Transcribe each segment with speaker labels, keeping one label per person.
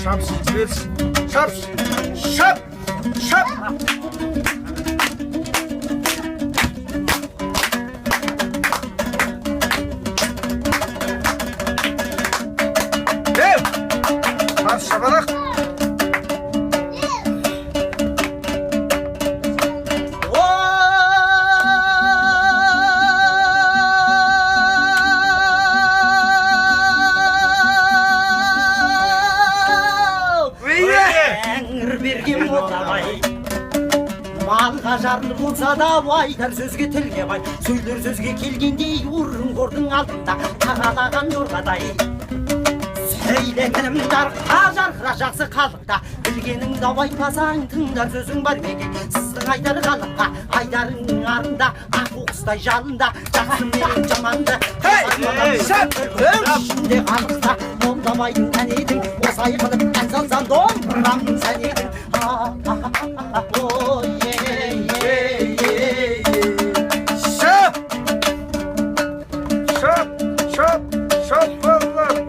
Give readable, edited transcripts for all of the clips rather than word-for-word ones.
Speaker 1: Şapsın jiberish. Şap, şap, şap. Dev. Hadi şabarak.
Speaker 2: Берген отабай малға жарлы болса да айтар сөзге тілге бай сөйлер сөзге келгендей урын көрдің алдында тағалаған жорғадай сөйлегенім жарқыра жарқыра жақсы халықта білгеніңді айтпасаң тыңдар сөзің бар мекен сіздің айтар халыққа айтарың арында аққу құстай жалында жақсы менен жаманды ішінде халықта молдабайдың ән едің осай қылып ән салсам домбырамның сән едің
Speaker 1: Şap. Şap, şap, şap vallahi.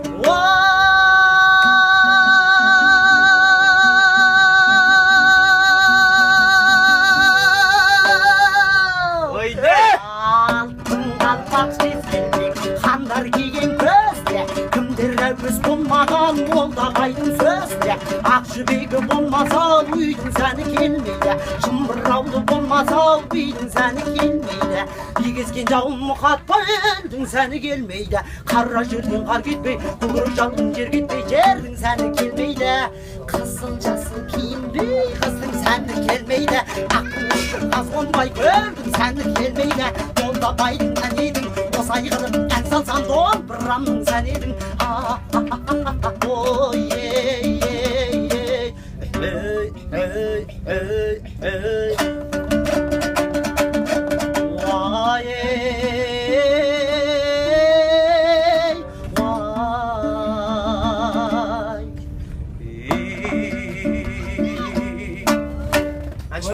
Speaker 2: Алтын қалпақ сезгендей хандар киген көзде кімдер әуес болмаған молдабайдың сөзде ақ жібегі болмаса үйдің сәні келмейді шымбыраулы болмаса бидің сәні келмейді егескен жауын мұқатпай елдің сәні келмейді қара жерден қар кетпей күңгірт жауын жер кетпей жердің сәні келмейді қызыл жасыл киінбей қыздың сәні келмейді аққу ұшып қаз қонбай көлдің сәні келмейді молдабайдың ән едің осай қылып ән салсам домбырамның сән едің ой